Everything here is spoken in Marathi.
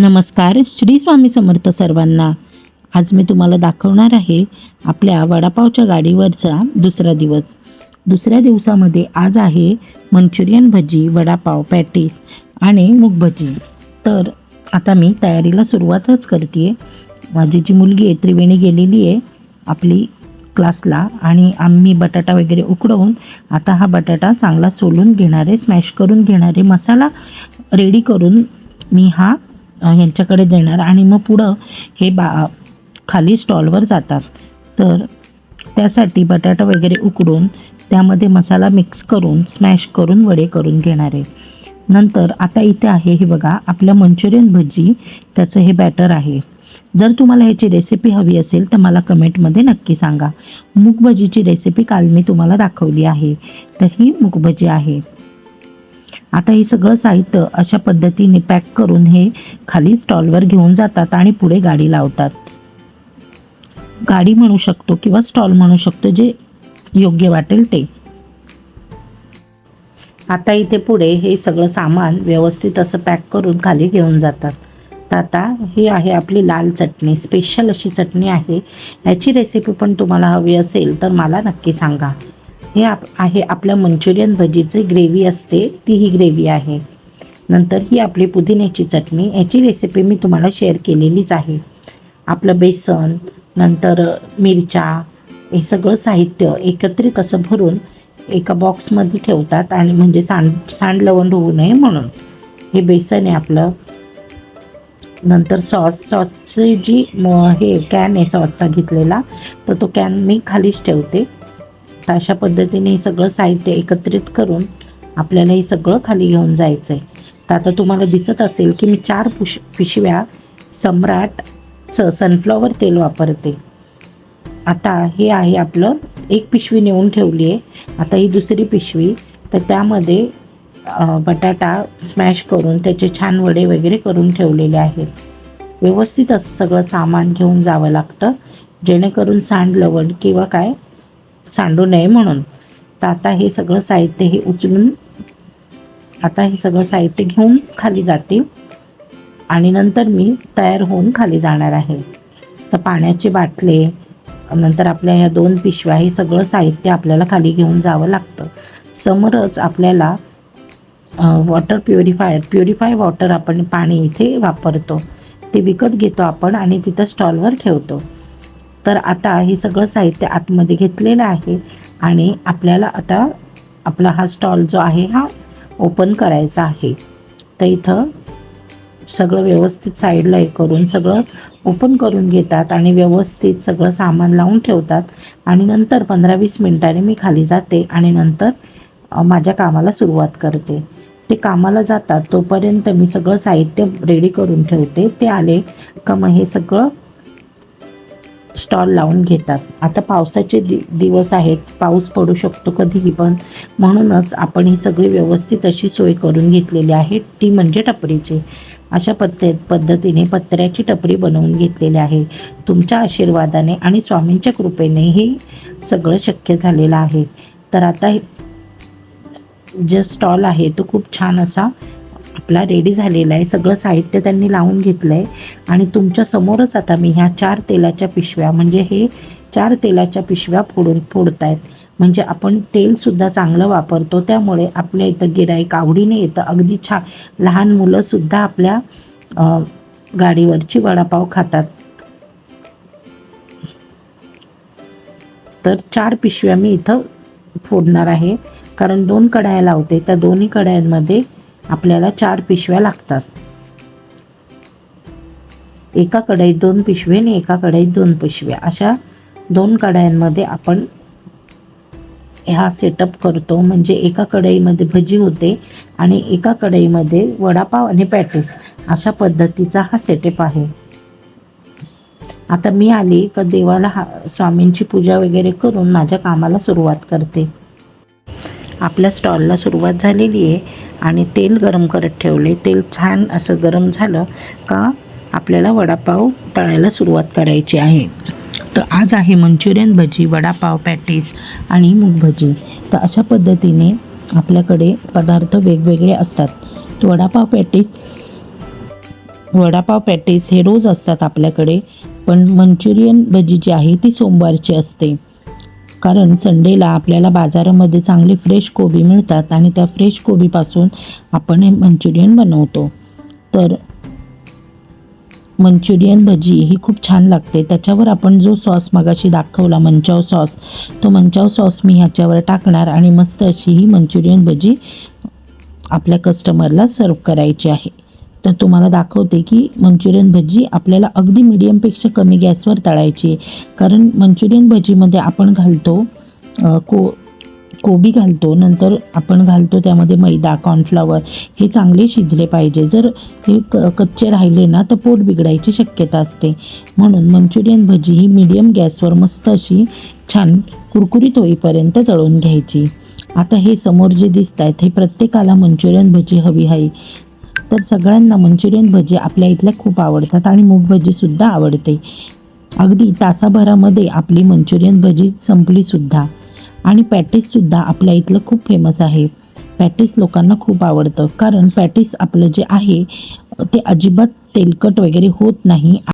नमस्कार, श्री स्वामी समर्थ सर्वांना। आज मी तुम्हाला दाखवणार आहे आपल्या वडापावच्या गाडीवरचा दुसरा दिवस। दुसऱ्या दिवसामध्ये आज आहे मंचुरियन भजी, वडापाव, पॅटीस आणि मूग भजी। तर आता मी तयारीला सुरुवातच करते। माझी जी मुलगी आहे त्रिवेणी गेलेली आहे आपली क्लासला आणि आम्ही बटाटा वगैरे उकडवून आता हा बटाटा चांगला सोलून घेणारे, स्मॅश करून घेणारे, मसाला रेडी करून मी हा यांच्याकडे देणार आणि मग पुढं हे खाली स्टॉलवर जातात। तर त्यासाठी बटाटा वगैरे उकडून त्यामध्ये मसाला मिक्स करून स्मॅश करून वडे करून घेणार आहे। नंतर आता इथे आहे हे बघा आपलं मंचुरियन भजी, त्याचं हे बॅटर आहे। जर तुम्हाला ह्याची रेसिपी हवी असेल तर मला कमेंटमध्ये नक्की सांगा। मूग भजीची रेसिपी काल मी तुम्हाला दाखवली आहे, तर ही मूग भजी आहे। आता हे सगळं साहित्य अशा पद्धतीने पॅक करून हे खाली स्टॉलवर घेऊन जातात आणि पुढे गाडी लावतात। गाडी म्हणू शकतो किंवा स्टॉल म्हणू शकतो, जे योग्य वाटेल ते। आता इथे पुढे हे सगळं सामान व्यवस्थित असं पॅक करून खाली घेऊन जातात। तर आता ही आहे आपली लाल चटणी, स्पेशल अशी चटणी आहे। ह्याची रेसिपी पण तुम्हाला हवी असेल तर मला नक्की सांगा। हे आहे आपल्या मंचुरियन भजीची ग्रेव्ही असते, ती ही ग्रेव्ही आहे। नंतर ही आपली पुदिन्याची चटणी, याची रेसिपी मी तुम्हाला शेअर केलेलीच आहे। आपलं बेसन, नंतर मिरच्या, हे सगळं साहित्य एकत्रित असं भरून एका बॉक्समध्ये ठेवतात आणि म्हणजे सांडलवण होऊ नये म्हणून। हे बेसन आहे आपलं। नंतर सॉसची जी हे कॅन आहे सॉसचा घेतलेला, तर तो कॅन मी खालीच ठेवते। तर अशा पद्धतीने हे सगळं साहित्य एकत्रित करून आपल्याला हे सगळं खाली घेऊन जायचं आहे। तर आता तुम्हाला दिसत असेल की मी 4 पिशव्या सम्राटचं सनफ्लॉवर तेल वापरते। आता हे आहे आपलं, एक पिशवी नेऊन ठेवली आहे। आता ही दुसरी पिशवी, तर त्यामध्ये बटाटा स्मॅश करून त्याचे छान वडे वगैरे करून ठेवलेले आहेत। व्यवस्थित असं सगळं सामान घेऊन जावं लागतं, जेणेकरून सांडलवण किंवा काय सांडू नये म्हणून। तर आता हे सगळं साहित्य हे उचलून आता हे सगळं साहित्य घेऊन खाली जातील आणि नंतर मी तयार होऊन खाली जाणार आहे। तर पाण्याची बाटले, नंतर आपल्या ह्या 2 पिशव्या, हे सगळं साहित्य आपल्याला खाली घेऊन जावं लागतं। समोरच आपल्याला वॉटर प्युरिफाय वॉटर आपण पाणी इथे वापरतो, ते विकत घेतो आपण आणि तिथं स्टॉलवर ठेवतो। तर आता हे सगळं साहित्य आतमध्ये घेतलेलं आहे आणि आपल्याला आता आपला हा स्टॉल जो आहे हा ओपन करायचा आहे। तर इथं सगळं व्यवस्थित साईडला हे करून सगळं ओपन करून घेतात आणि व्यवस्थित सगळं सामान लावून ठेवतात आणि नंतर 15-20 मिनिटांनी मी खाली जाते आणि नंतर माझ्या कामाला सुरुवात करते। ते कामाला जातात तोपर्यंत मी सगळं साहित्य रेडी करून ठेवते। ते आले का मग हे सगळं स्टॉल लावून घेतात। आता पावसाचे दिवस आहेत, पाऊस पडू शकतो कधीही पण, म्हणूनच आपण ही सगळी व्यवस्थित अशी सोय करून घेतलेली आहे, ती म्हणजे टपरीची। अशा पद्धतीने पत्र्याची टपरी बनवून घेतलेली आहे। तुमच्या आशीर्वादाने आणि स्वामींच्या कृपेने हे सगळं शक्य झालेलं आहे। तर आता जे स्टॉल आहे तो खूप छान असा आपला रेडी झालेला आहे। सगळं साहित्य त्यांनी लावून घेतलं आहे आणि तुमच्या समोरच आता मी ह्या 4 तेलाच्या पिशव्या, म्हणजे हे 4 तेलाच्या पिशव्या फोडत आहेत। म्हणजे आपण तेलसुद्धा चांगलं वापरतो, त्यामुळे आपल्या इथं गिऱ्हाईक आवडीने येतं। अगदी छान लहान मुलंसुद्धा आपल्या गाडीवरची वडापाव खातात। तर 4 पिशव्या मी इथं फोडणार आहे, कारण 2 कढया लावते, त्या दोन्ही कढयांमध्ये आपल्याला 4 पिशव्या लागतात। एका कढईत 2 पिशव्या आणि एका कढईत 2 पिशव्या, अशा 2 कढयांमध्ये आपण हा सेटअप करतो। म्हणजे एका कढईमध्ये भजी होते आणि एका कढईमध्ये वडापाव आणि पॅटीस, अशा पद्धतीचा हा सेटअप आहे। आता मी आली का देवाला स्वामींची पूजा वगैरे करून माझ्या कामाला सुरुवात करते। आपल्या स्टॉलला सुरुवात झालेली आहे आणि तेल गरम करत ठेवले। तेल छान असं गरम झालं का आपल्याला वडापाव तळायला सुरुवात करायची आहे। तर आज आहे मंचुरियन भजी, वडापाव, पॅटीस आणि मूग भजी। तर अशा पद्धतीने आपल्याकडे पदार्थ वेगवेगळे असतात। वडापाव, पॅटीस वडापाव पॅटीस हे रोज असतात आपल्याकडे, पण मंचुरियन भजी जी आहे ती सोमवारची असते. कारण संडेला आपल्याला बाजारामध्ये चांगले फ्रेश कोबी मिळतात आणि त्या फ्रेश कोबीपासून आपण हे मंचुरियन बनवतो. तर मंचुरियन भजी ही खूप छान लागते. त्याच्यावर आपण जो सॉस मगाशी दाखवला मंचाव सॉस, तो मंचाव सॉस मी ह्याच्यावर टाकणार आणि मस्त अशी ही मंचुरियन भजी आपल्या कस्टमरला सर्व करायची आहे. तर तुम्हाला दाखवते की मंचुरियन भजी आपल्याला अगदी मीडियमपेक्षा कमी गॅसवर तळायची आहे. कारण मंचुरियन भजीमध्ये आपण घालतो कोबी घालतो, नंतर आपण घालतो त्यामध्ये मैदा, कॉर्नफ्लॉवर, हे चांगले शिजले पाहिजे. जर हे कच्चे राहिले ना तर पोट बिघडायची शक्यता असते. म्हणून मंचुरियन भजी ही मीडियम गॅसवर मस्त अशी छान कुरकुरीत होईपर्यंत तळून घ्यायची. आता हे समोर जे दिसत आहेत हे प्रत्येकाला मंचुरियन भजी हवी आहे. तर सगळ्यांना मंचुरियन भजी आपल्या इथल्या खूप आवडतात आणि मूग भजीसुद्धा आवडते. अगदी तासाभरामध्ये आपली मंचुरियन भजी संपलीसुद्धा. आणि पॅटीससुद्धा आपल्या इथलं खूप फेमस आहे. पॅटीस लोकांना खूप आवडतं, कारण पॅटीस आपलं जे आहे ते अजिबात तेलकट वगैरे होत नाही.